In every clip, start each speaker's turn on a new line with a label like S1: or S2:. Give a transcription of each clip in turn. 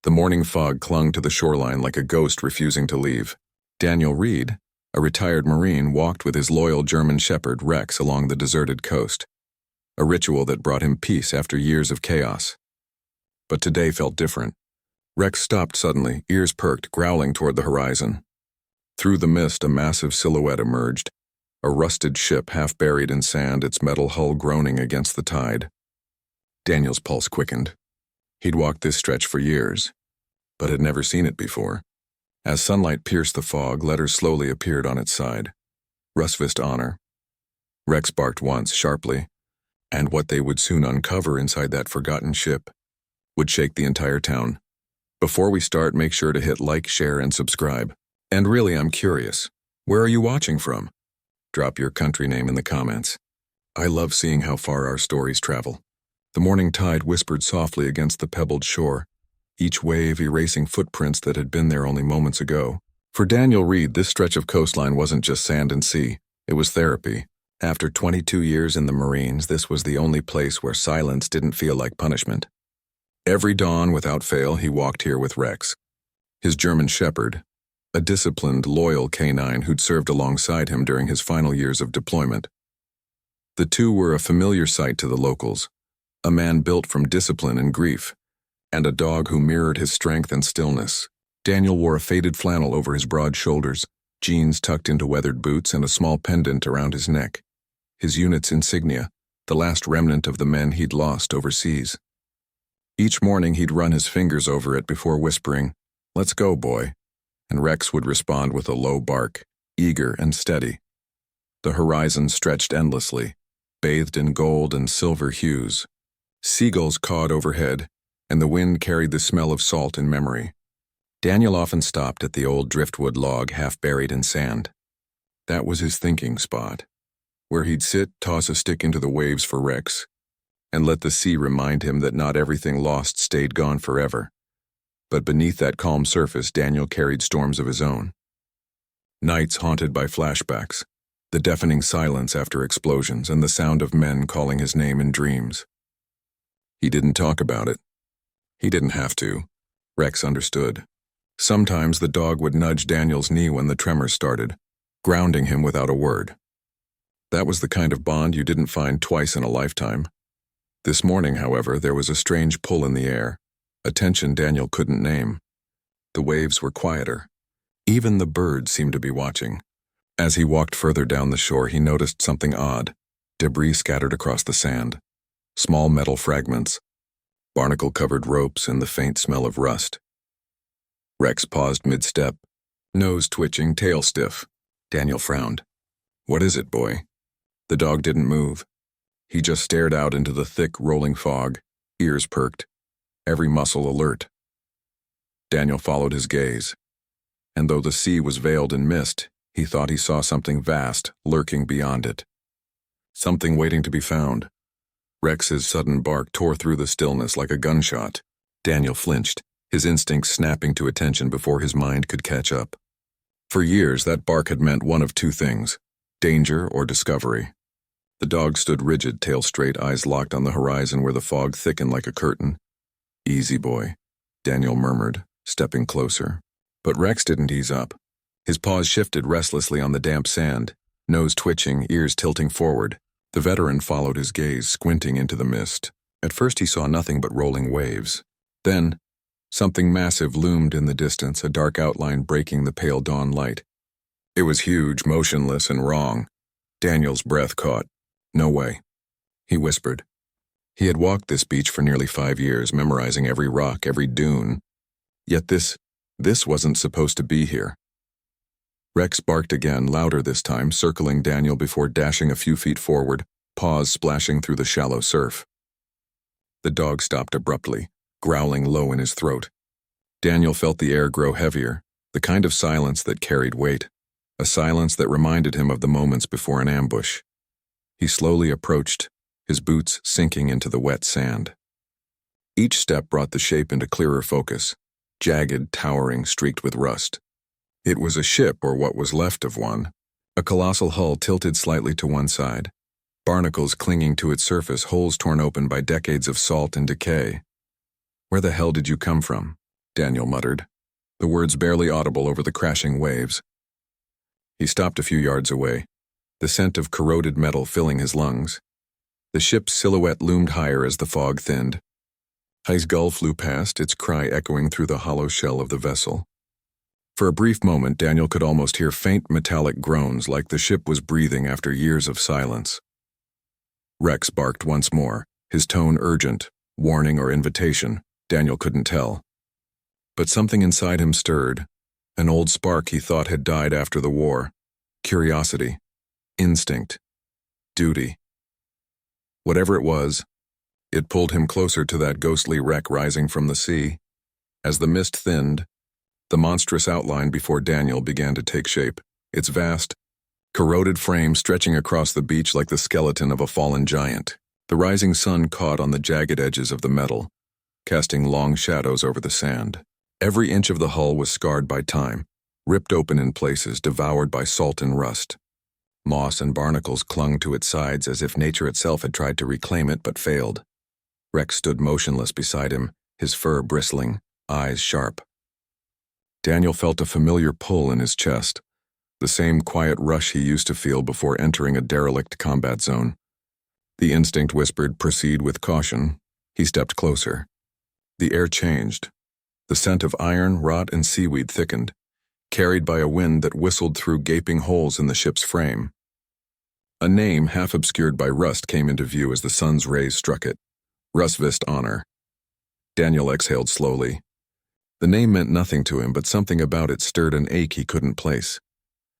S1: The morning fog clung to the shoreline like a ghost refusing to leave. Daniel Reed, a retired Marine, walked with his loyal German Shepherd, Rex, along the deserted coast, a ritual that brought him peace after years of chaos. But today felt different. Rex stopped suddenly, ears perked, growling toward the horizon. Through the mist, a massive silhouette emerged, a rusted ship half buried in sand, its metal hull groaning against the tide. Daniel's pulse quickened. He'd walked this stretch for years, but had never seen it before. As sunlight pierced the fog, letters slowly appeared on its side. Rusvist Honor. Rex barked once, sharply, and what they would soon uncover inside that forgotten ship would shake the entire town. Before we start, make sure to hit like, share, and subscribe. And really, I'm curious, where are you watching from? Drop your country name in the comments. I love seeing how far our stories travel. The morning tide whispered softly against the pebbled shore, each wave erasing footprints that had been there only moments ago. For Daniel Reed, this stretch of coastline wasn't just sand and sea, it was therapy. After 22 years in the Marines, this was the only place where silence didn't feel like punishment. Every dawn, without fail, he walked here with Rex, his German Shepherd, a disciplined, loyal canine who'd served alongside him during his final years of deployment. The two were a familiar sight to the locals, a man built from discipline and grief, and a dog who mirrored his strength and stillness. Daniel wore a faded flannel over his broad shoulders, jeans tucked into weathered boots, and a small pendant around his neck. His unit's insignia, the last remnant of the men he'd lost overseas. Each morning he'd run his fingers over it before whispering, "Let's go, boy," and Rex would respond with a low bark, eager and steady. The horizon stretched endlessly, bathed in gold and silver hues. Seagulls cawed overhead, and the wind carried the smell of salt in memory. Daniel often stopped at the old driftwood log half buried in sand. That was his thinking spot, where he'd sit, toss a stick into the waves for Rex, and let the sea remind him that not everything lost stayed gone forever. But beneath that calm surface, Daniel carried storms of his own. Nights haunted by flashbacks, the deafening silence after explosions, and the sound of men calling his name in dreams. He didn't talk about it. He didn't have to. Rex understood. Sometimes the dog would nudge Daniel's knee when the tremors started, grounding him without a word. That was the kind of bond you didn't find twice in a lifetime. This morning, however, there was a strange pull in the air, a tension Daniel couldn't name. The waves were quieter. Even the birds seemed to be watching. As he walked further down the shore, he noticed something odd, debris scattered across the sand. Small metal fragments, barnacle-covered ropes, and the faint smell of rust. Rex paused mid-step, nose twitching, tail stiff. Daniel frowned. "What is it, boy?" The dog didn't move. He just stared out into the thick, rolling fog, ears perked, every muscle alert. Daniel followed his gaze, and though the sea was veiled in mist, he thought he saw something vast lurking beyond it. Something waiting to be found. Rex's sudden bark tore through the stillness like a gunshot. Daniel flinched, his instincts snapping to attention before his mind could catch up. For years, that bark had meant one of two things: danger or discovery. The dog stood rigid, tail straight, eyes locked on the horizon where the fog thickened like a curtain. "Easy, boy," Daniel murmured, stepping closer. But Rex didn't ease up. His paws shifted restlessly on the damp sand, nose twitching, ears tilting forward. The veteran followed his gaze, squinting into the mist. At first he saw nothing but rolling waves. Then, something massive loomed in the distance, a dark outline breaking the pale dawn light. It was huge, motionless, and wrong. Daniel's breath caught. "No way," he whispered. He had walked this beach for nearly 5 years, memorizing every rock, every dune. Yet this wasn't supposed to be here. Rex barked again, louder this time, circling Daniel before dashing a few feet forward, paws splashing through the shallow surf. The dog stopped abruptly, growling low in his throat. Daniel felt the air grow heavier, the kind of silence that carried weight, a silence that reminded him of the moments before an ambush. He slowly approached, his boots sinking into the wet sand. Each step brought the shape into clearer focus, jagged, towering, streaked with rust. It was a ship, or what was left of one, a colossal hull tilted slightly to one side, barnacles clinging to its surface, holes torn open by decades of salt and decay. "Where the hell did you come from?" Daniel muttered, the words barely audible over the crashing waves. He stopped a few yards away, the scent of corroded metal filling his lungs. The ship's silhouette loomed higher as the fog thinned. Hei's gull flew past, its cry echoing through the hollow shell of the vessel. For a brief moment, Daniel could almost hear faint metallic groans like the ship was breathing after years of silence. Rex barked once more, his tone urgent, warning or invitation, Daniel couldn't tell. But something inside him stirred, an old spark he thought had died after the war. Curiosity, instinct, duty. Whatever it was, it pulled him closer to that ghostly wreck rising from the sea. As the mist thinned, the monstrous outline before Daniel began to take shape, its vast, corroded frame stretching across the beach like the skeleton of a fallen giant. The rising sun caught on the jagged edges of the metal, casting long shadows over the sand. Every inch of the hull was scarred by time, ripped open in places, devoured by salt and rust. Moss and barnacles clung to its sides as if nature itself had tried to reclaim it but failed. Rex stood motionless beside him, his fur bristling, eyes sharp. Daniel felt a familiar pull in his chest, the same quiet rush he used to feel before entering a derelict combat zone. The instinct whispered, proceed with caution. He stepped closer. The air changed. The scent of iron, rot, and seaweed thickened, carried by a wind that whistled through gaping holes in the ship's frame. A name half obscured by rust came into view as the sun's rays struck it. Rusvist Honor. Daniel exhaled slowly. The name meant nothing to him, but something about it stirred an ache he couldn't place.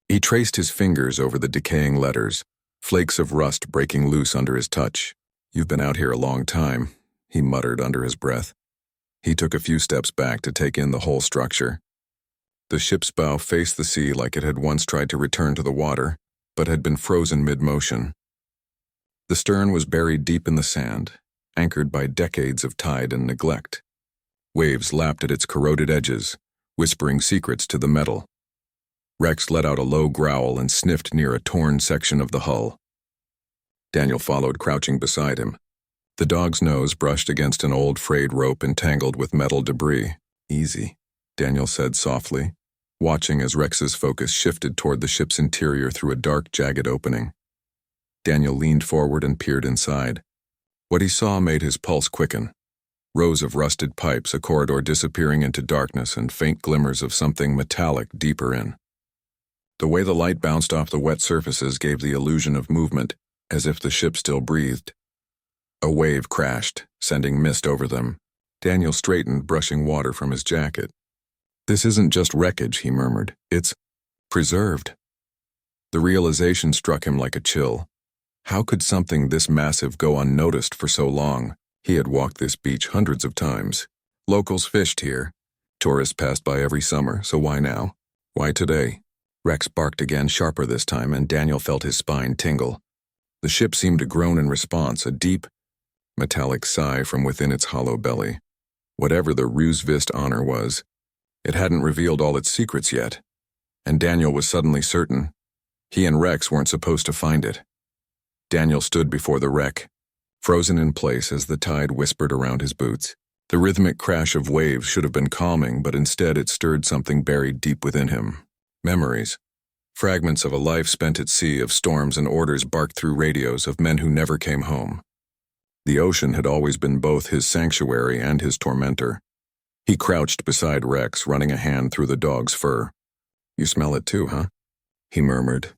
S1: He traced his fingers over the decaying letters, flakes of rust breaking loose under his touch. You've been out here a long time, he muttered under his breath. He took a few steps back to take in the whole structure. The ship's bow faced the sea like it had once tried to return to the water, but had been frozen mid-motion. The stern was buried deep in the sand, anchored by decades of tide and neglect. Waves lapped at its corroded edges, whispering secrets to the metal. Rex let out a low growl and sniffed near a torn section of the hull. Daniel followed, crouching beside him. The dog's nose brushed against an old frayed rope entangled with metal debris. Easy, Daniel said softly, watching as Rex's focus shifted toward the ship's interior through a dark, jagged opening. Daniel leaned forward and peered inside. What he saw made his pulse quicken. Rows of rusted pipes, a corridor disappearing into darkness, and faint glimmers of something metallic deeper in. The way the light bounced off the wet surfaces gave the illusion of movement, as if the ship still breathed. A wave crashed, sending mist over them. Daniel straightened, brushing water from his jacket. This isn't just wreckage, he murmured. It's preserved. The realization struck him like a chill. How could something this massive go unnoticed for so long? He had walked this beach hundreds of times. Locals fished here. Tourists passed by every summer, so why now? Why today? Rex barked again, sharper this time, and Daniel felt his spine tingle. The ship seemed to groan in response, a deep, metallic sigh from within its hollow belly. Whatever the Rusvist Honor was, it hadn't revealed all its secrets yet, and Daniel was suddenly certain he and Rex weren't supposed to find it. Daniel stood before the wreck, frozen in place as the tide whispered around his boots. The rhythmic crash of waves should have been calming, but instead it stirred something buried deep within him. Memories. Fragments of a life spent at sea, of storms and orders barked through radios, of men who never came home. The ocean had always been both his sanctuary and his tormentor. He crouched beside Rex, running a hand through the dog's fur. You smell it too, huh? He murmured.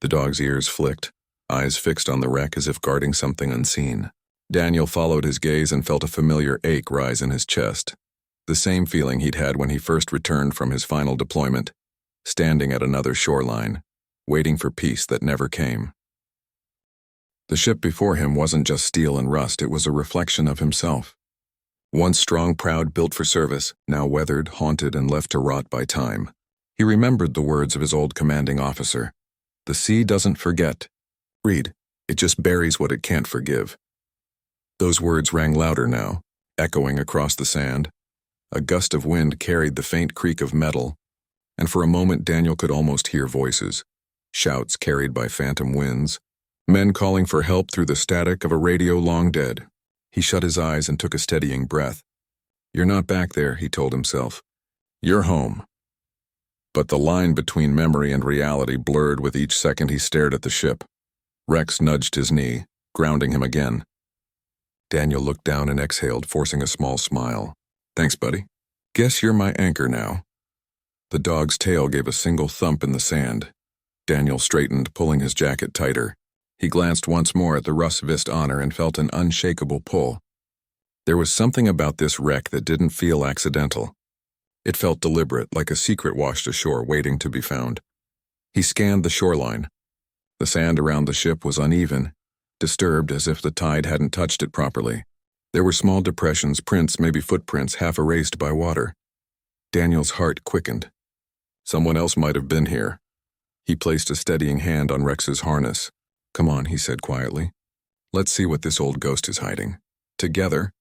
S1: The dog's ears flicked, eyes fixed on the wreck as if guarding something unseen. Daniel followed his gaze and felt a familiar ache rise in his chest. The same feeling he'd had when he first returned from his final deployment, standing at another shoreline, waiting for peace that never came. The ship before him wasn't just steel and rust, it was a reflection of himself. Once strong, proud, built for service, now weathered, haunted, and left to rot by time. He remembered the words of his old commanding officer. The sea doesn't forget. Read, it just buries what it can't forgive. Those words rang louder now, echoing across the sand. A gust of wind carried the faint creak of metal, and for a moment Daniel could almost hear voices, shouts carried by phantom winds, men calling for help through the static of a radio long dead. He shut his eyes and took a steadying breath. You're not back there, he told himself. You're home. But the line between memory and reality blurred with each second he stared at the ship. Rex nudged his knee, grounding him again. Daniel looked down and exhaled, forcing a small smile. Thanks, buddy. Guess you're my anchor now. The dog's tail gave a single thump in the sand. Daniel straightened, pulling his jacket tighter. He glanced once more at the Rusvist honor and felt an unshakable pull. There was something about this wreck that didn't feel accidental. It felt deliberate, like a secret washed ashore waiting to be found. He scanned the shoreline. The sand around the ship was uneven, disturbed as if the tide hadn't touched it properly. There were small depressions, prints, maybe footprints, half erased by water. Daniel's heart quickened. Someone else might have been here. He placed a steadying hand on Rex's harness. Come on, he said quietly. Let's see what this old ghost is hiding. Together,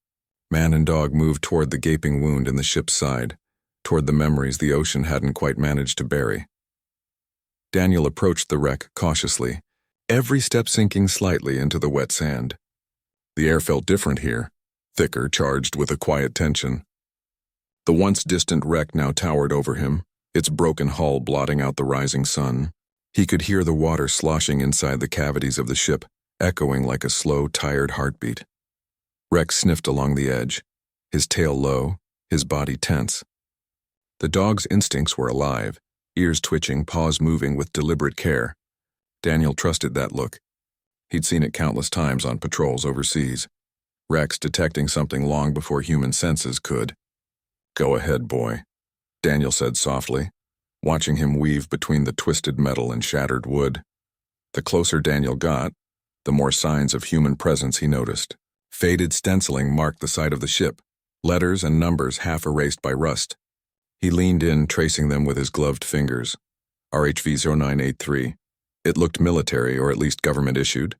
S1: man and dog moved toward the gaping wound in the ship's side, toward the memories the ocean hadn't quite managed to bury. Daniel approached the wreck cautiously, every step sinking slightly into the wet sand. The air felt different here, thicker, charged with a quiet tension. The once distant wreck now towered over him, its broken hull blotting out the rising sun. He could hear the water sloshing inside the cavities of the ship, echoing like a slow, tired heartbeat. Rex sniffed along the edge, his tail low, his body tense. The dog's instincts were alive, ears twitching, paws moving with deliberate care. Daniel trusted that look. He'd seen it countless times on patrols overseas. Rex detecting something long before human senses could. Go ahead, boy, Daniel said softly, watching him weave between the twisted metal and shattered wood. The closer Daniel got, the more signs of human presence he noticed. Faded stenciling marked the side of the ship, letters and numbers half erased by rust. He leaned in, tracing them with his gloved fingers. RHV-0983. It looked military, or at least government-issued.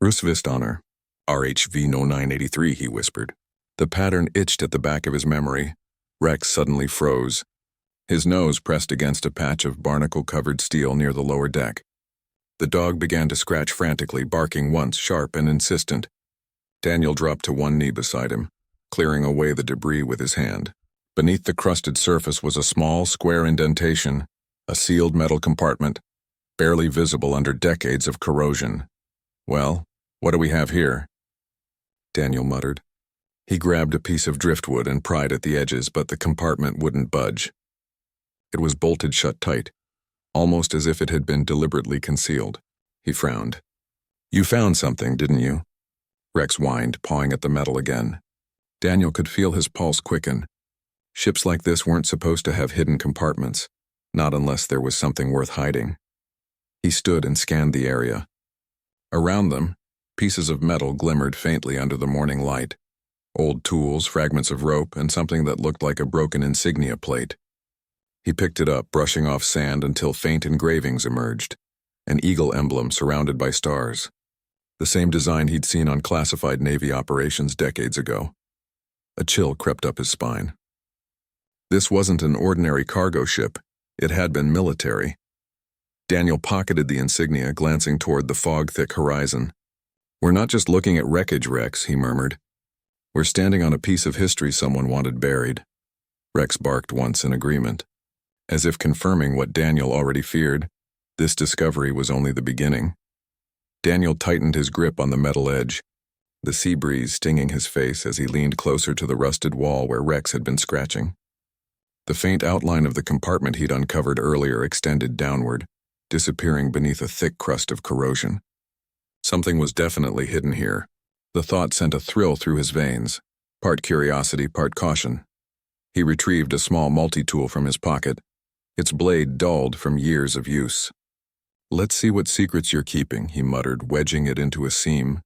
S1: Rusvist honor. RHV-0983, he whispered. The pattern itched at the back of his memory. Rex suddenly froze. His nose pressed against a patch of barnacle-covered steel near the lower deck. The dog began to scratch frantically, barking once, sharp and insistent. Daniel dropped to one knee beside him, clearing away the debris with his hand. Beneath the crusted surface was a small, square indentation, a sealed metal compartment, barely visible under decades of corrosion. Well, what do we have here? Daniel muttered. He grabbed a piece of driftwood and pried at the edges, but the compartment wouldn't budge. It was bolted shut tight, almost as if it had been deliberately concealed. He frowned. You found something, didn't you? Rex whined, pawing at the metal again. Daniel could feel his pulse quicken. Ships like this weren't supposed to have hidden compartments, not unless there was something worth hiding. He stood and scanned the area. Around them, pieces of metal glimmered faintly under the morning light. Old tools, fragments of rope, and something that looked like a broken insignia plate. He picked it up, brushing off sand until faint engravings emerged, an eagle emblem surrounded by stars. The same design he'd seen on classified Navy operations decades ago. A chill crept up his spine. This wasn't an ordinary cargo ship. It had been military. Daniel pocketed the insignia, glancing toward the fog-thick horizon. We're not just looking at wreckage, Rex, he murmured. We're standing on a piece of history someone wanted buried. Rex barked once in agreement. As if confirming what Daniel already feared, this discovery was only the beginning. Daniel tightened his grip on the metal edge, the sea breeze stinging his face as he leaned closer to the rusted wall where Rex had been scratching. The faint outline of the compartment he'd uncovered earlier extended downward, disappearing beneath a thick crust of corrosion. Something was definitely hidden here. The thought sent a thrill through his veins, part curiosity, part caution. He retrieved a small multi-tool from his pocket, its blade dulled from years of use. Let's see what secrets you're keeping, he muttered, wedging it into a seam.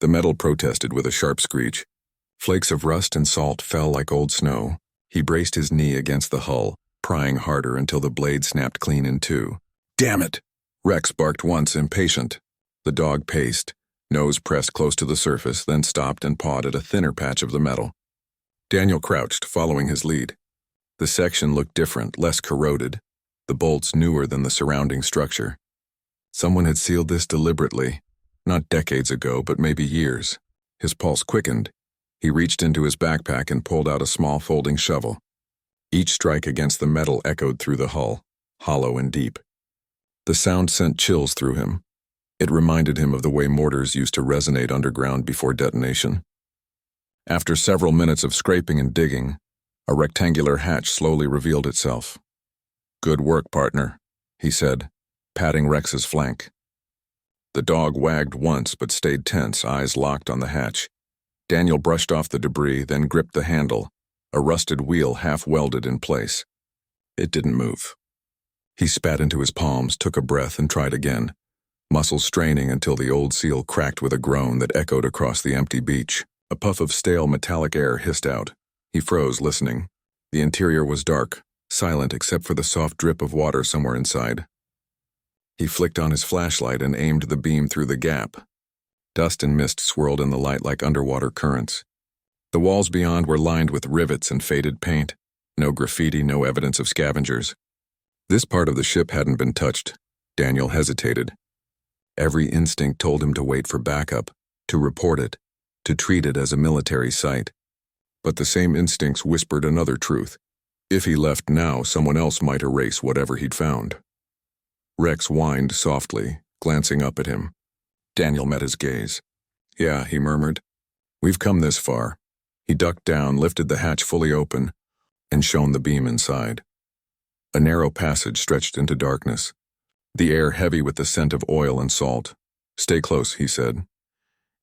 S1: The metal protested with a sharp screech. Flakes of rust and salt fell like old snow. He braced his knee against the hull, prying harder until the blade snapped clean in two. Damn it! Rex barked once, impatient. The dog paced, nose pressed close to the surface, then stopped and pawed at a thinner patch of the metal. Daniel crouched, following his lead. The section looked different, less corroded, the bolts newer than the surrounding structure. Someone had sealed this deliberately, not decades ago, but maybe years. His pulse quickened. He reached into his backpack and pulled out a small folding shovel. Each strike against the metal echoed through the hull, hollow and deep. The sound sent chills through him. It reminded him of the way mortars used to resonate underground before detonation. After several minutes of scraping and digging, a rectangular hatch slowly revealed itself. "Good work, partner," he said, patting Rex's flank. The dog wagged once but stayed tense, eyes locked on the hatch. Daniel brushed off the debris, then gripped the handle, a rusted wheel half welded in place. It didn't move. He spat into his palms, took a breath, and tried again, muscles straining until the old seal cracked with a groan that echoed across the empty beach. A puff of stale metallic air hissed out. He froze, listening. The interior was dark, silent except for the soft drip of water somewhere inside. He flicked on his flashlight and aimed the beam through the gap. Dust and mist swirled in the light like underwater currents. The walls beyond were lined with rivets and faded paint. No graffiti, no evidence of scavengers. This part of the ship hadn't been touched. Daniel hesitated. Every instinct told him to wait for backup, to report it, to treat it as a military site. But the same instincts whispered another truth. If he left now, someone else might erase whatever he'd found. Rex whined softly, glancing up at him. Daniel met his gaze. "Yeah," he murmured. "We've come this far." He ducked down, lifted the hatch fully open, and shone the beam inside. A narrow passage stretched into darkness, the air heavy with the scent of oil and salt. "Stay close," he said.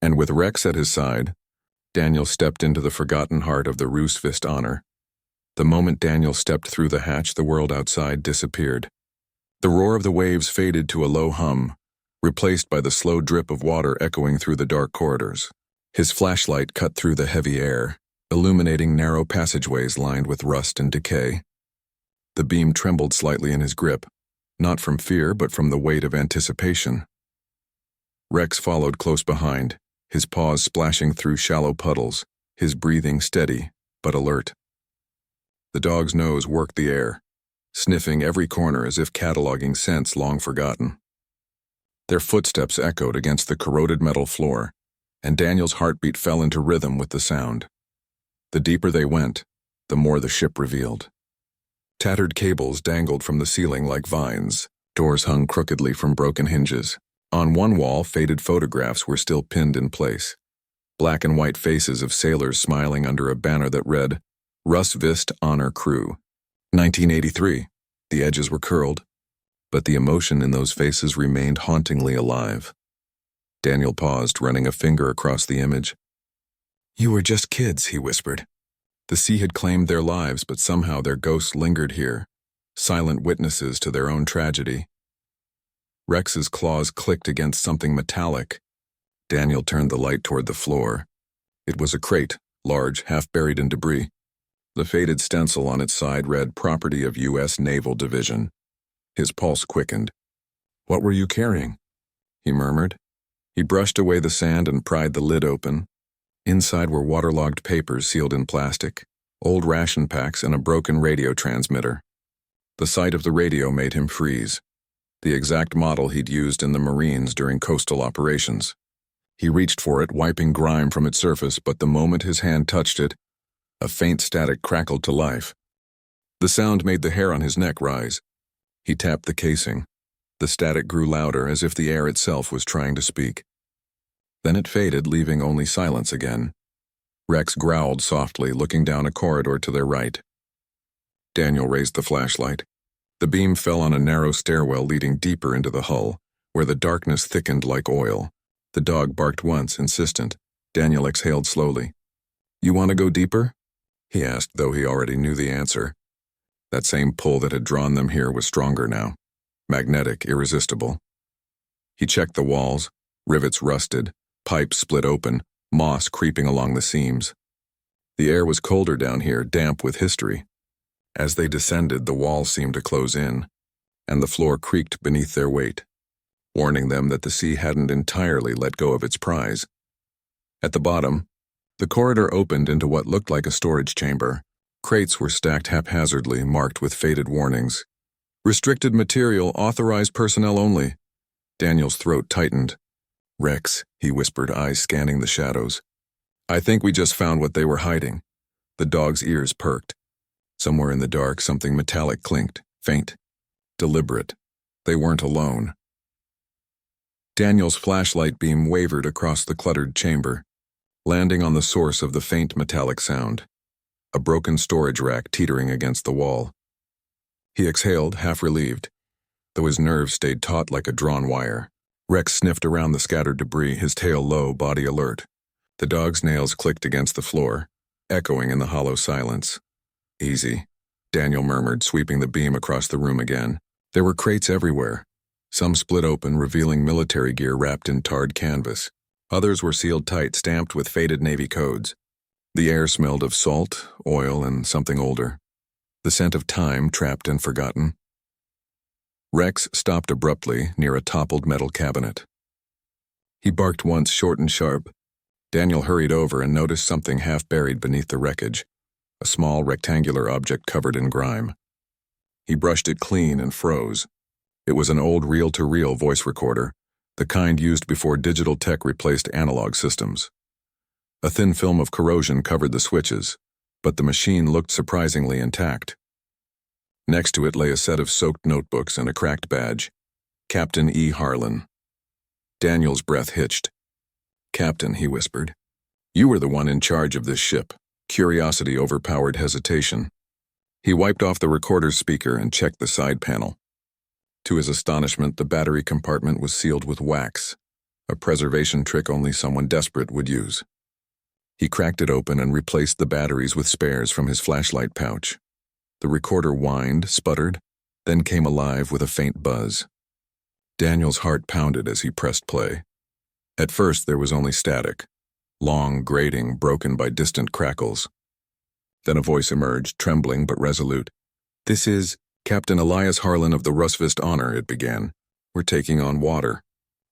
S1: And with Rex at his side, Daniel stepped into the forgotten heart of the Roosevelt Honor. The moment Daniel stepped through the hatch, the world outside disappeared. The roar of the waves faded to a low hum, replaced by the slow drip of water echoing through the dark corridors. His flashlight cut through the heavy air, illuminating narrow passageways lined with rust and decay. The beam trembled slightly in his grip, not from fear but from the weight of anticipation. Rex followed close behind, his paws splashing through shallow puddles, his breathing steady but alert. The dog's nose worked the air, sniffing every corner as if cataloging scents long forgotten. Their footsteps echoed against the corroded metal floor, and Daniel's heartbeat fell into rhythm with the sound. The deeper they went, the more the ship revealed. Tattered cables dangled from the ceiling like vines, doors hung crookedly from broken hinges. On one wall, faded photographs were still pinned in place. Black and white faces of sailors smiling under a banner that read, "Roosevelt Honor Crew, 1983. The edges were curled, but the emotion in those faces remained hauntingly alive. Daniel paused, running a finger across the image. "You were just kids," he whispered. The sea had claimed their lives, but somehow their ghosts lingered here, silent witnesses to their own tragedy. Rex's claws clicked against something metallic. Daniel turned the light toward the floor. It was a crate, large, half buried in debris. The faded stencil on its side read, "Property of U.S. Naval Division." His pulse quickened. "What were you carrying?" he murmured. He brushed away the sand and pried the lid open. Inside were waterlogged papers sealed in plastic, old ration packs, and a broken radio transmitter. The sight of the radio made him freeze. The exact model he'd used in the Marines during coastal operations. He reached for it, wiping grime from its surface, but the moment his hand touched it, a faint static crackled to life. The sound made the hair on his neck rise. He tapped the casing. The static grew louder, as if the air itself was trying to speak. Then it faded, leaving only silence again. Rex growled softly, looking down a corridor to their right. Daniel raised the flashlight. The beam fell on a narrow stairwell leading deeper into the hull, where the darkness thickened like oil. The dog barked once, insistent. Daniel exhaled slowly. "You want to go deeper?" he asked, though he already knew the answer. That same pull that had drawn them here was stronger now. Magnetic, irresistible. He checked the walls, rivets rusted, pipes split open, moss creeping along the seams. The air was colder down here, damp with history. As they descended, the walls seemed to close in, and the floor creaked beneath their weight, warning them that the sea hadn't entirely let go of its prize. At the bottom, the corridor opened into what looked like a storage chamber. Crates were stacked haphazardly, marked with faded warnings. "Restricted material, authorized personnel only." Daniel's throat tightened. "Rex," he whispered, eyes scanning the shadows. I think we just found what they were hiding. The dog's ears perked. Somewhere in the dark, something metallic clinked, faint, deliberate. They weren't alone. Daniel's flashlight beam wavered across the cluttered chamber, landing on the source of the faint metallic sound, a broken storage rack teetering against the wall. He exhaled, half relieved, though his nerves stayed taut like a drawn wire. Rex sniffed around the scattered debris, his tail low, body alert. The dog's nails clicked against the floor, echoing in the hollow silence. Easy, Daniel murmured, sweeping the beam across the room again. There were crates everywhere. Some split open, revealing military gear wrapped in tarred canvas. Others were sealed tight, stamped with faded Navy codes. The air smelled of salt, oil, and something older. The scent of time trapped and forgotten. Rex stopped abruptly near a toppled metal cabinet. He barked once, short and sharp. Daniel hurried over and noticed something half buried beneath the wreckage, a small rectangular object covered in grime. He brushed it clean and froze. It was an old reel-to-reel voice recorder, the kind used before digital tech replaced analog systems. A thin film of corrosion covered the switches, but the machine looked surprisingly intact. Next to it lay a set of soaked notebooks and a cracked badge. Captain E. Harlan. Daniel's breath hitched. "Captain," he whispered, "you were the one in charge of this ship." Curiosity overpowered hesitation. He wiped off the recorder's speaker and checked the side panel. To his astonishment, the battery compartment was sealed with wax, a preservation trick only someone desperate would use. He cracked it open and replaced the batteries with spares from his flashlight pouch. The recorder whined, sputtered, then came alive with a faint buzz. Daniel's heart pounded as he pressed play. At first there was only static, long grating broken by distant crackles. Then a voice emerged, trembling but resolute. "This is Captain Elias Harlan of the Rusvist Honor," it began. "We're taking on water.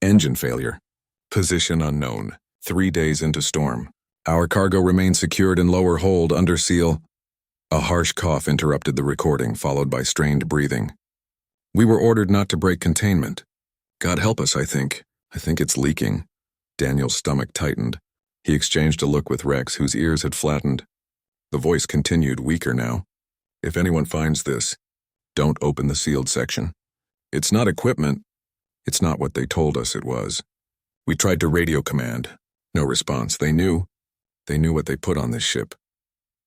S1: Engine failure. Position unknown. 3 days into storm. Our cargo remains secured in lower hold under seal." A harsh cough interrupted the recording, followed by strained breathing. "We were ordered not to break containment. God help us, I think. I think it's leaking." Daniel's stomach tightened. He exchanged a look with Rex, whose ears had flattened. The voice continued, weaker now. "If anyone finds this, don't open the sealed section. It's not equipment. It's not what they told us it was. We tried to radio command. No response. They knew. They knew what they put on this ship."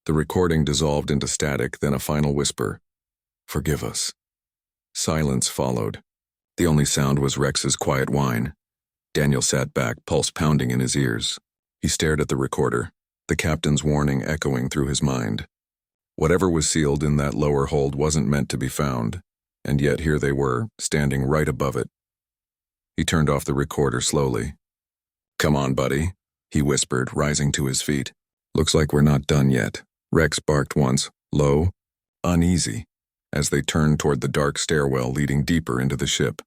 S1: The recording dissolved into static, then a final whisper. "Forgive us." Silence followed. The only sound was Rex's quiet whine. Daniel sat back, pulse pounding in his ears. He stared at the recorder, the captain's warning echoing through his mind. Whatever was sealed in that lower hold wasn't meant to be found, and yet here they were, standing right above it. He turned off the recorder slowly. "Come on, buddy," he whispered, rising to his feet. "Looks like we're not done yet." Rex barked once, low, uneasy, as they turned toward the dark stairwell leading deeper into the ship.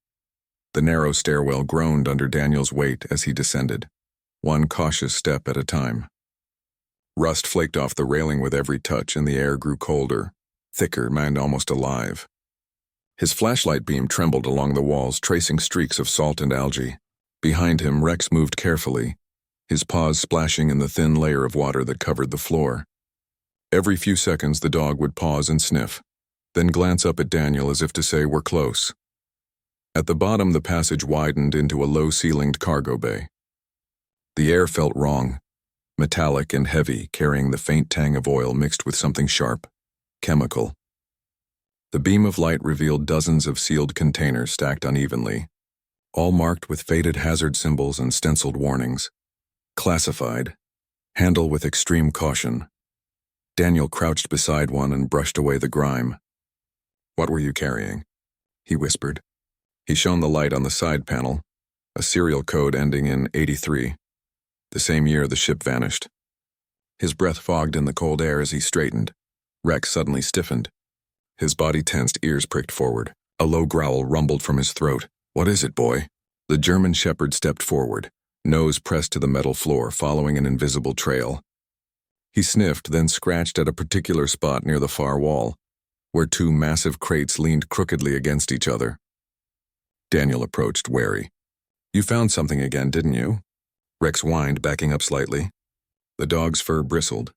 S1: The narrow stairwell groaned under Daniel's weight as he descended, one cautious step at a time. Rust flaked off the railing with every touch, and the air grew colder, thicker, and almost alive. His flashlight beam trembled along the walls, tracing streaks of salt and algae. Behind him, Rex moved carefully, his paws splashing in the thin layer of water that covered the floor. Every few seconds, the dog would pause and sniff, then glance up at Daniel as if to say, "We're close." At the bottom, the passage widened into a low-ceilinged cargo bay. The air felt wrong, metallic and heavy, carrying the faint tang of oil mixed with something sharp, chemical. The beam of light revealed dozens of sealed containers stacked unevenly, all marked with faded hazard symbols and stenciled warnings. Classified. Handle with extreme caution. Daniel crouched beside one and brushed away the grime. "What were you carrying?" he whispered. He shone the light on the side panel, a serial code ending in 83. The same year the ship vanished. His breath fogged in the cold air as he straightened. Rex suddenly stiffened. His body tensed, ears pricked forward. A low growl rumbled from his throat. "What is it, boy?" The German shepherd stepped forward, nose pressed to the metal floor, following an invisible trail. He sniffed, then scratched at a particular spot near the far wall, where two massive crates leaned crookedly against each other. Daniel approached, wary. "You found something again, didn't you?" Rex whined, backing up slightly. The dog's fur bristled.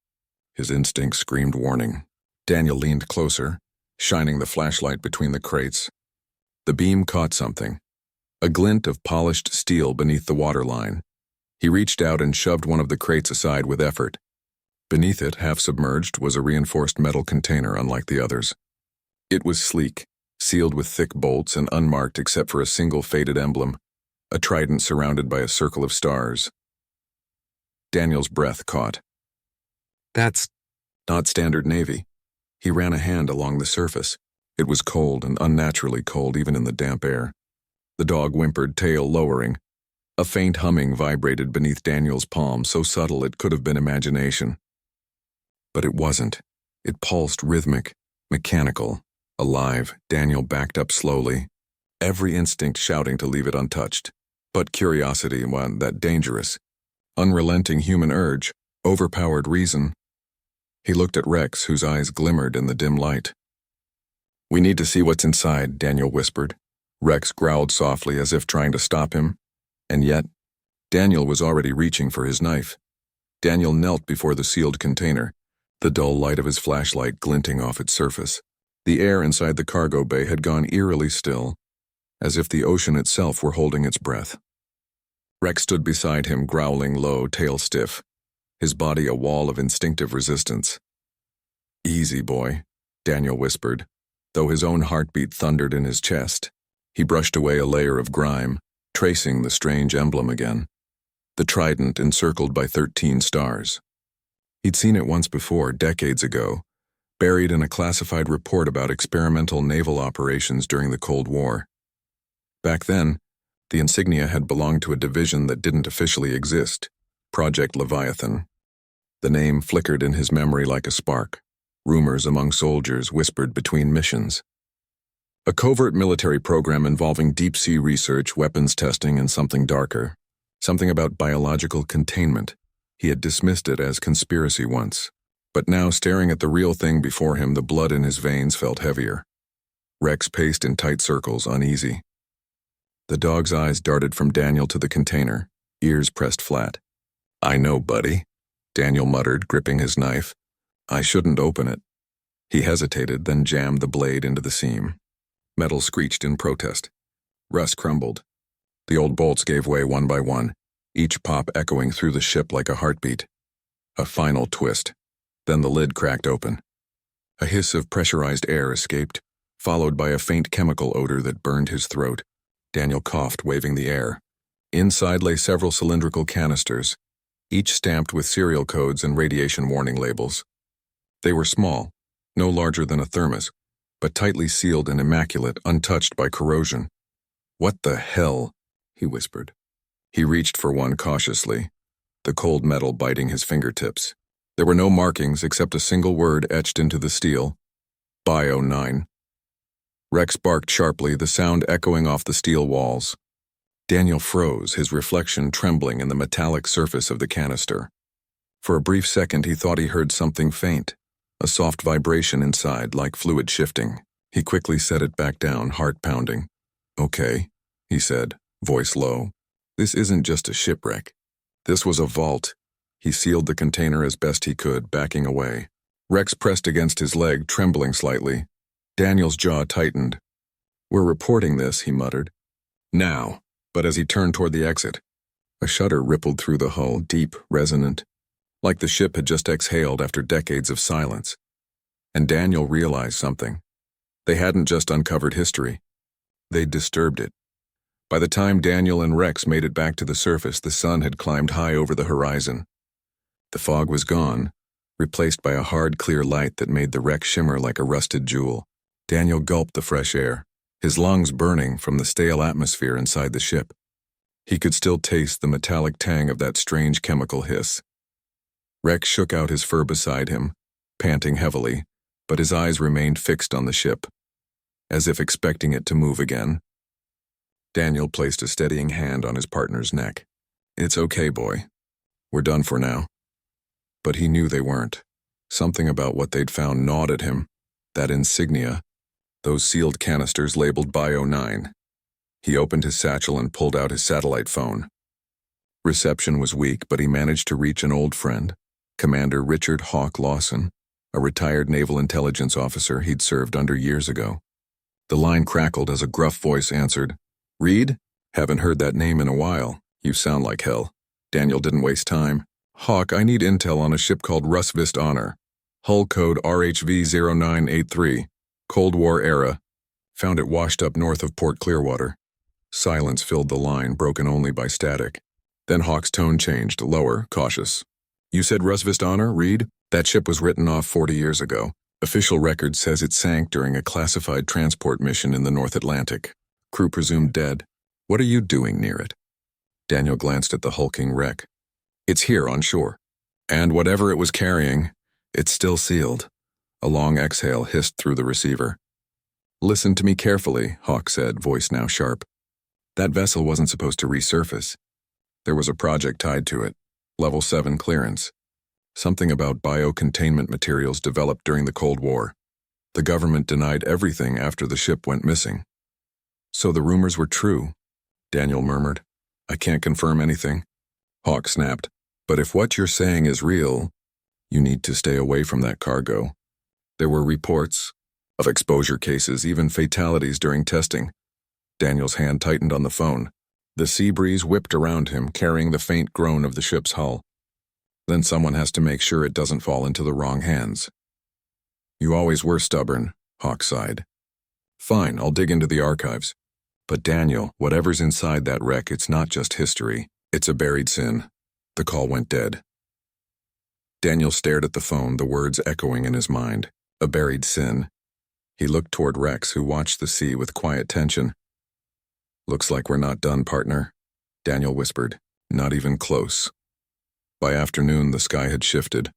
S1: His instincts screamed warning. Daniel leaned closer, shining the flashlight between the crates. The beam caught something, a glint of polished steel beneath the waterline. He reached out and shoved one of the crates aside with effort. Beneath it, half submerged, was a reinforced metal container unlike the others. It was sleek, sealed with thick bolts and unmarked except for a single faded emblem, a trident surrounded by a circle of stars. Daniel's breath caught. That's not standard Navy. He ran a hand along the surface. It was cold and unnaturally cold even in the damp air. The dog whimpered, tail lowering. A faint humming vibrated beneath Daniel's palm, so subtle it could have been imagination. But it wasn't. It pulsed rhythmic, mechanical, alive. Daniel backed up slowly, every instinct shouting to leave it untouched. But curiosity wasn't that dangerous. Unrelenting human urge, overpowered reason. He looked at Rex, whose eyes glimmered in the dim light. "We need to see what's inside," Daniel whispered. Rex growled softly as if trying to stop him. And yet, Daniel was already reaching for his knife. Daniel knelt before the sealed container, the dull light of his flashlight glinting off its surface. The air inside the cargo bay had gone eerily still, as if the ocean itself were holding its breath. Rex stood beside him, growling low, tail stiff, his body a wall of instinctive resistance. "Easy, boy," Daniel whispered, though his own heartbeat thundered in his chest. He brushed away a layer of grime, tracing the strange emblem again. The trident encircled by 13 stars. He'd seen it once before, decades ago, buried in a classified report about experimental naval operations during the Cold War. Back then, the insignia had belonged to a division that didn't officially exist, Project Leviathan. The name flickered in his memory like a spark. Rumors among soldiers whispered between missions. A covert military program involving deep-sea research, weapons testing, and something darker. Something about biological containment. He had dismissed it as conspiracy once. But now, staring at the real thing before him, the blood in his veins felt heavier. Rex paced in tight circles, uneasy. The dog's eyes darted from Daniel to the container, ears pressed flat. "I know, buddy," Daniel muttered, gripping his knife. "I shouldn't open it." He hesitated, then jammed the blade into the seam. Metal screeched in protest. Rust crumbled. The old bolts gave way one by one, each pop echoing through the ship like a heartbeat. A final twist. Then the lid cracked open. A hiss of pressurized air escaped, followed by a faint chemical odor that burned his throat. Daniel coughed, waving the air. Inside lay several cylindrical canisters, each stamped with serial codes and radiation warning labels. They were small, no larger than a thermos, but tightly sealed and immaculate, untouched by corrosion. "What the hell?" he whispered. He reached for one cautiously, the cold metal biting his fingertips. There were no markings except a single word etched into the steel: Bio 9. Rex barked sharply, the sound echoing off the steel walls. Daniel froze, his reflection trembling in the metallic surface of the canister. For a brief second he thought he heard something faint, a soft vibration inside, like fluid shifting. He quickly set it back down, heart pounding. "Okay," he said, voice low. "This isn't just a shipwreck. This was a vault." He sealed the container as best he could, backing away. Rex pressed against his leg, trembling slightly. Daniel's jaw tightened. "We're reporting this," he muttered. "Now." But as he turned toward the exit, a shudder rippled through the hull, deep, resonant, like the ship had just exhaled after decades of silence. And Daniel realized something. They hadn't just uncovered history. They'd disturbed it. By the time Daniel and Rex made it back to the surface, the sun had climbed high over the horizon. The fog was gone, replaced by a hard, clear light that made the wreck shimmer like a rusted jewel. Daniel gulped the fresh air, his lungs burning from the stale atmosphere inside the ship. He could still taste the metallic tang of that strange chemical hiss. Rex shook out his fur beside him, panting heavily, but his eyes remained fixed on the ship, as if expecting it to move again. Daniel placed a steadying hand on his partner's neck. "It's okay, boy. We're done for now." But he knew they weren't. Something about what they'd found gnawed at him. That insignia, those sealed canisters labeled Bio 9. He opened his satchel and pulled out his satellite phone. Reception was weak, but he managed to reach an old friend, Commander Richard Hawk Lawson, a retired naval intelligence officer he'd served under years ago. The line crackled as a gruff voice answered, "Reed? Haven't heard that name in a while. You sound like hell." Daniel didn't waste time. "Hawk, I need intel on a ship called Rusvist Honor. Hull code RHV0983. Cold War era. Found it washed up north of Port Clearwater." Silence filled the line, broken only by static. Then Hawk's tone changed, lower, cautious. "You said Rusvist Honor, Reed? That ship was written off 40 years ago. Official record says it sank during a classified transport mission in the North Atlantic. Crew presumed dead. What are you doing near it?" Daniel glanced at the hulking wreck. "It's here on shore. And whatever it was carrying, it's still sealed." A long exhale hissed through the receiver. "Listen to me carefully," Hawk said, voice now sharp. "That vessel wasn't supposed to resurface. There was a project tied to it. Level 7 clearance. Something about biocontainment materials developed during the Cold War. The government denied everything after the ship went missing." "So the rumors were true," Daniel murmured. "I can't confirm anything." Hawk snapped. "But if what you're saying is real, you need to stay away from that cargo. There were reports of exposure cases, even fatalities during testing." Daniel's hand tightened on the phone. The sea breeze whipped around him, carrying the faint groan of the ship's hull. "Then someone has to make sure it doesn't fall into the wrong hands." "You always were stubborn," Hawk sighed. "Fine, I'll dig into the archives. But Daniel, whatever's inside that wreck, it's not just history. It's a buried sin." The call went dead. Daniel stared at the phone, the words echoing in his mind. A buried sin. He looked toward Rex, who watched the sea with quiet tension. "Looks like we're not done, partner," Daniel whispered. "Not even close." By afternoon, the sky had shifted,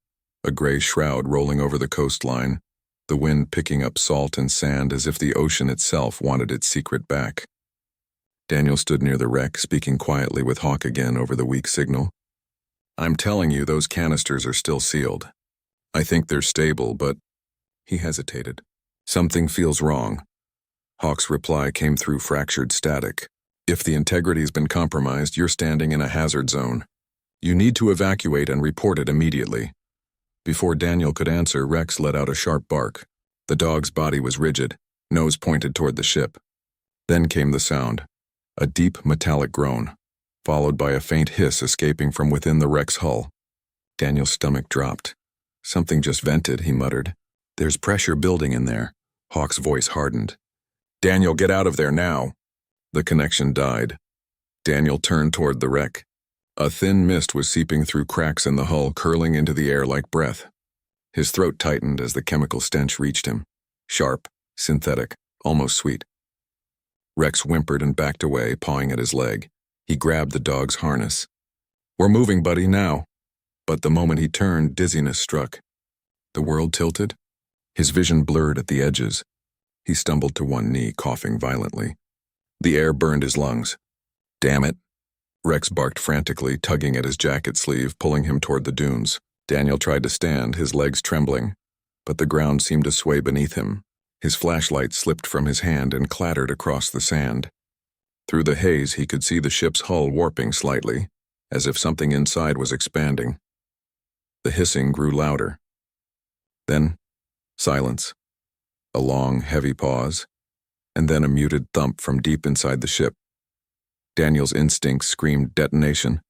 S1: a gray shroud rolling over the coastline, the wind picking up salt and sand as if the ocean itself wanted its secret back. Daniel stood near the wreck, speaking quietly with Hawk again over the weak signal. "I'm telling you, those canisters are still sealed. I think they're stable, but—" He hesitated. "Something feels wrong." Hawk's reply came through fractured static. "If the integrity's been compromised, you're standing in a hazard zone. You need to evacuate and report it immediately." Before Daniel could answer, Rex let out a sharp bark. The dog's body was rigid, nose pointed toward the ship. Then came the sound, a deep metallic groan, followed by a faint hiss escaping from within the wreck's hull. Daniel's stomach dropped. "Something just vented," he muttered. "There's pressure building in there." Hawk's voice hardened. "Daniel, get out of there now." The connection died. Daniel turned toward the wreck. A thin mist was seeping through cracks in the hull, curling into the air like breath. His throat tightened as the chemical stench reached him. Sharp, synthetic, almost sweet. Rex whimpered and backed away, pawing at his leg. He grabbed the dog's harness. "We're moving, buddy, now." But the moment he turned, dizziness struck. The world tilted. His vision blurred at the edges. He stumbled to one knee, coughing violently. The air burned his lungs. "Damn it." Rex barked frantically, tugging at his jacket sleeve, pulling him toward the dunes. Daniel tried to stand, his legs trembling, but the ground seemed to sway beneath him. His flashlight slipped from his hand and clattered across the sand. Through the haze, he could see the ship's hull warping slightly, as if something inside was expanding. The hissing grew louder. Then, silence. A long, heavy pause, and then a muted thump from deep inside the ship. Daniel's instincts screamed detonation.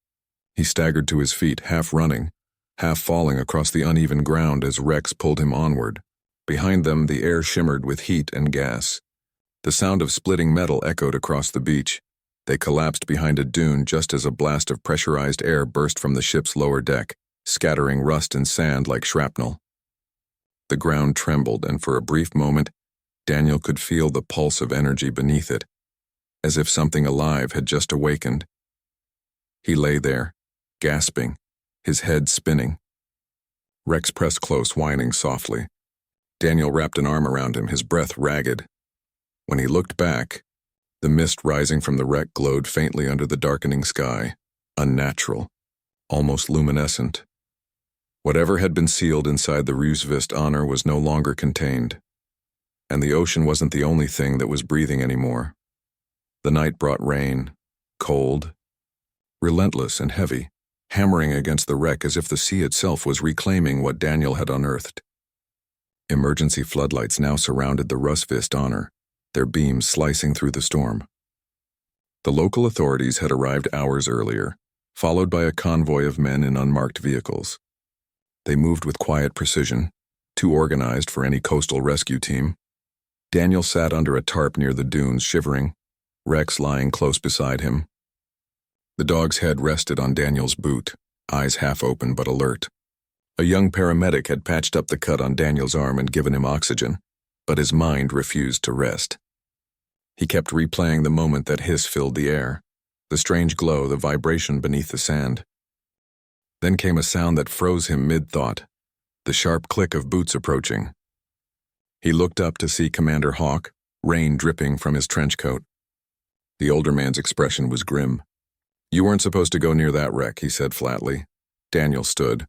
S1: He staggered to his feet, half running, half falling across the uneven ground as Rex pulled him onward. Behind them, the air shimmered with heat and gas. The sound of splitting metal echoed across the beach. They collapsed behind a dune just as a blast of pressurized air burst from the ship's lower deck, scattering rust and sand like shrapnel. The ground trembled, and for a brief moment, Daniel could feel the pulse of energy beneath it, as if something alive had just awakened. He lay there, gasping, his head spinning. Rex pressed close, whining softly. Daniel wrapped an arm around him, his breath ragged. When he looked back, the mist rising from the wreck glowed faintly under the darkening sky, unnatural, almost luminescent. Whatever had been sealed inside the Rusvist Honor was no longer contained, and the ocean wasn't the only thing that was breathing anymore. The night brought rain, cold, relentless and heavy. hammering against the wreck as if the sea itself was reclaiming what Daniel had unearthed. Emergency floodlights now surrounded the Rusvist Honor, their beams slicing through the storm. The local authorities had arrived hours earlier, followed by a convoy of men in unmarked vehicles. They moved with quiet precision, too organized for any coastal rescue team. Daniel sat under a tarp near the dunes, shivering, Rex lying close beside him. The dog's head rested on Daniel's boot, eyes half open but alert. A young paramedic had patched up the cut on Daniel's arm and given him oxygen, but his mind refused to rest. He kept replaying the moment that hiss filled the air, the strange glow, the vibration beneath the sand. Then came a sound that froze him mid-thought, the sharp click of boots approaching. He looked up to see Commander Hawk, rain dripping from his trench coat. The older man's expression was grim. "You weren't supposed to go near that wreck," he said flatly. Daniel stood.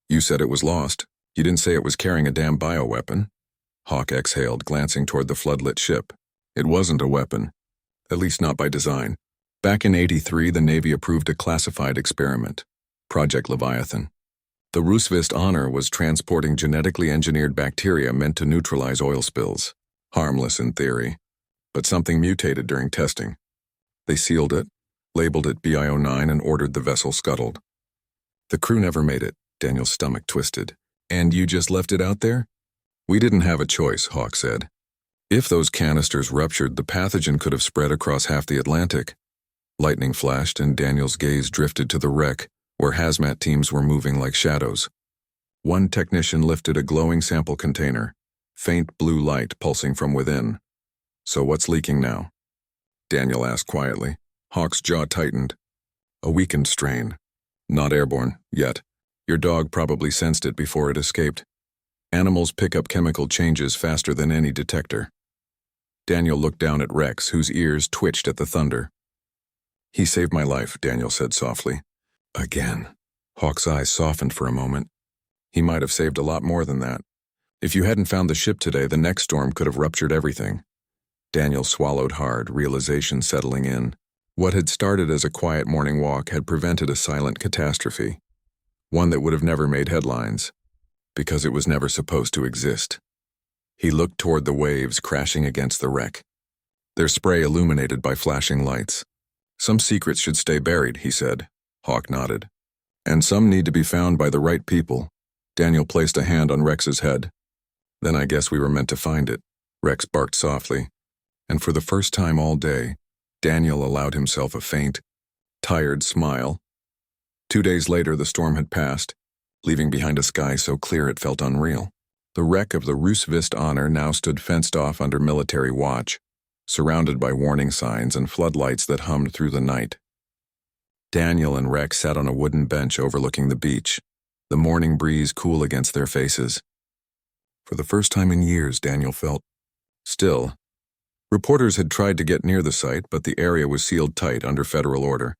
S1: "You said it was lost. You didn't say it was carrying a damn bioweapon." Hawk exhaled, glancing toward the floodlit ship. "It wasn't a weapon. At least not by design. Back in '83, the Navy approved a classified experiment, Project Leviathan. The Rusvist Honor was transporting genetically engineered bacteria meant to neutralize oil spills. Harmless in theory, but something mutated during testing. They sealed it, labeled it BI-09, and ordered the vessel scuttled. The crew never made it." Daniel's stomach twisted. "And you just left it out there?" "We didn't have a choice," Hawk said. "If those canisters ruptured, the pathogen could have spread across half the Atlantic." Lightning flashed, and Daniel's gaze drifted to the wreck, where hazmat teams were moving like shadows. One technician lifted a glowing sample container, faint blue light pulsing from within. "So what's leaking now?" Daniel asked quietly. Hawk's jaw tightened. "A weakened strain. Not airborne, yet. Your dog probably sensed it before it escaped. Animals pick up chemical changes faster than any detector." Daniel looked down at Rex, whose ears twitched at the thunder. "He saved my life," Daniel said softly. "Again." Hawk's eyes softened for a moment. "He might have saved a lot more than that. If you hadn't found the ship today, the next storm could have ruptured everything." Daniel swallowed hard, realization settling in. What had started as a quiet morning walk had prevented a silent catastrophe, one that would have never made headlines, because it was never supposed to exist. He looked toward the waves crashing against the wreck, their spray illuminated by flashing lights. "Some secrets should stay buried," he said. Hawk nodded. "And some need to be found by the right people." Daniel placed a hand on Rex's head. "Then I guess we were meant to find it." Rex barked softly, and for the first time all day, Daniel allowed himself a faint, tired smile. 2 days later, the storm had passed, leaving behind a sky so clear it felt unreal. The wreck of the Rusvist Honor now stood fenced off under military watch, surrounded by warning signs and floodlights that hummed through the night. Daniel and Rex sat on a wooden bench overlooking the beach, the morning breeze cool against their faces. For the first time in years, Daniel felt still. Reporters had tried to get near the site, but the area was sealed tight under federal order.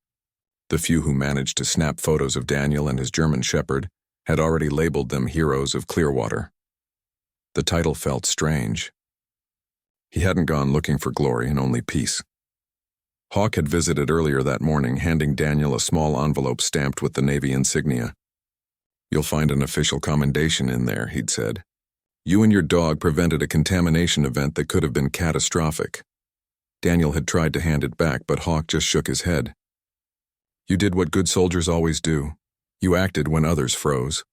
S1: The few who managed to snap photos of Daniel and his German Shepherd had already labeled them heroes of Clearwater. The title felt strange. He hadn't gone looking for glory and only peace. Hawk had visited earlier that morning, handing Daniel a small envelope stamped with the Navy insignia. "You'll find an official commendation in there," he'd said. "You and your dog prevented a contamination event that could have been catastrophic." Daniel had tried to hand it back, but Hawk just shook his head. "You did what good soldiers always do. You acted when others froze."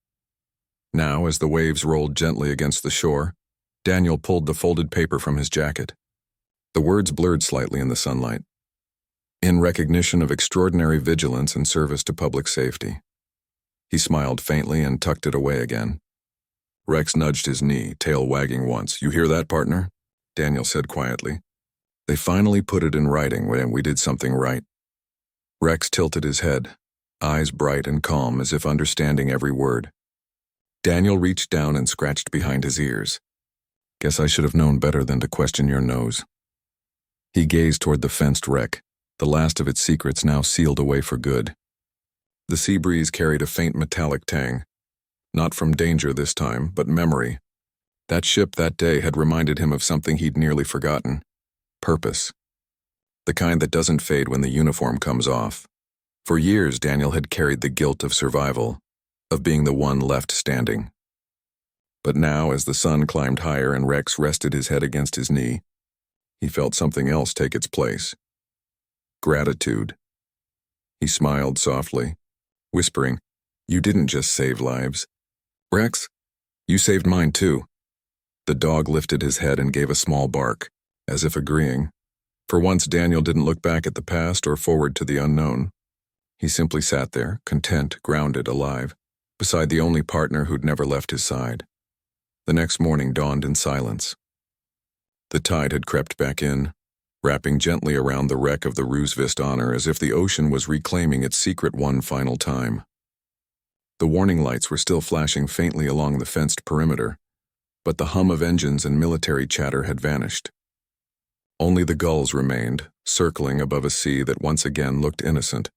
S1: Now, as the waves rolled gently against the shore, Daniel pulled the folded paper from his jacket. The words blurred slightly in the sunlight. "In recognition of extraordinary vigilance and service to public safety." He smiled faintly and tucked it away again. Rex nudged his knee, tail wagging once. "You hear that, partner?" Daniel said quietly. "They finally put it in writing when we did something right." Rex tilted his head, eyes bright and calm as if understanding every word. Daniel reached down and scratched behind his ears. "Guess I should have known better than to question your nose." He gazed toward the fenced wreck, the last of its secrets now sealed away for good. The sea breeze carried a faint metallic tang. Not from danger this time, but memory. That ship that day had reminded him of something he'd nearly forgotten. Purpose. The kind that doesn't fade when the uniform comes off. For years, Daniel had carried the guilt of survival, of being the one left standing. But now, as the sun climbed higher and Rex rested his head against his knee, he felt something else take its place. Gratitude. He smiled softly, whispering, "You didn't just save lives. Rex, you saved mine too." The dog lifted his head and gave a small bark, as if agreeing. For once, Daniel didn't look back at the past or forward to the unknown. He simply sat there, content, grounded, alive, beside the only partner who'd never left his side. The next morning dawned in silence. The tide had crept back in, wrapping gently around the wreck of the Roosevelt Honor as if the ocean was reclaiming its secret one final time. The warning lights were still flashing faintly along the fenced perimeter, but the hum of engines and military chatter had vanished. Only the gulls remained, circling above a sea that once again looked innocent.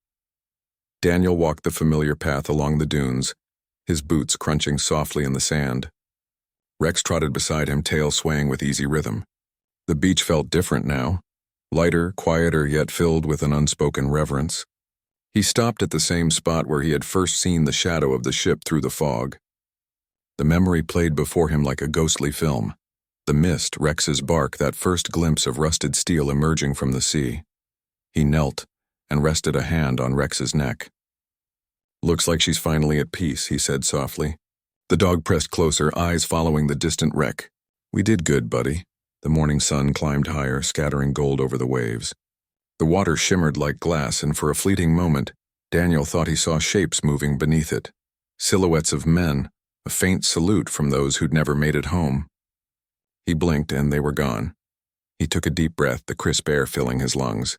S1: Daniel walked the familiar path along the dunes, his boots crunching softly in the sand. Rex trotted beside him, tail swaying with easy rhythm. The beach felt different now, lighter, quieter, yet filled with an unspoken reverence. He stopped at the same spot where he had first seen the shadow of the ship through the fog. The memory played before him like a ghostly film. The mist, Rex's bark, that first glimpse of rusted steel emerging from the sea. He knelt and rested a hand on Rex's neck. "Looks like she's finally at peace," he said softly. The dog pressed closer, eyes following the distant wreck. "We did good, buddy." The morning sun climbed higher, scattering gold over the waves. The water shimmered like glass, and for a fleeting moment, Daniel thought he saw shapes moving beneath it. Silhouettes of men, a faint salute from those who'd never made it home. He blinked and they were gone. He took a deep breath, the crisp air filling his lungs.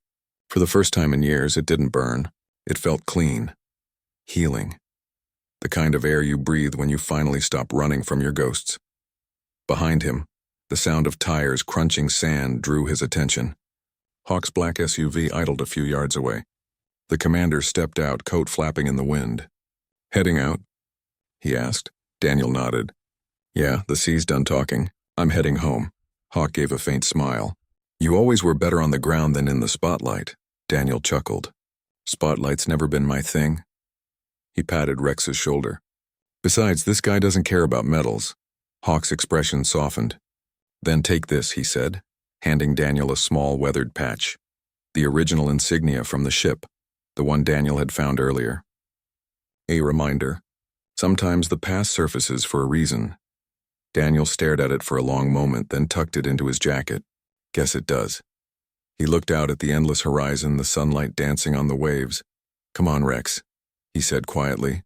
S1: For the first time in years, it didn't burn. It felt clean. Healing. The kind of air you breathe when you finally stop running from your ghosts. Behind him, the sound of tires crunching sand drew his attention. Hawk's black SUV idled a few yards away. The commander stepped out, coat flapping in the wind. "Heading out?" he asked. Daniel nodded. "Yeah, the sea's done talking. I'm heading home." Hawk gave a faint smile. "You always were better on the ground than in the spotlight." Daniel chuckled. "Spotlight's never been my thing." He patted Rex's shoulder. "Besides, this guy doesn't care about medals." Hawk's expression softened. "Then take this," he said, handing Daniel a small weathered patch. The original insignia from the ship, the one Daniel had found earlier. A reminder. Sometimes the past surfaces for a reason. Daniel stared at it for a long moment, then tucked it into his jacket. "Guess it does." He looked out at the endless horizon, the sunlight dancing on the waves. "Come on, Rex," he said quietly.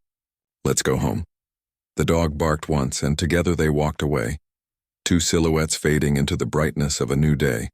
S1: "Let's go home." The dog barked once, and together they walked away, two silhouettes fading into the brightness of a new day.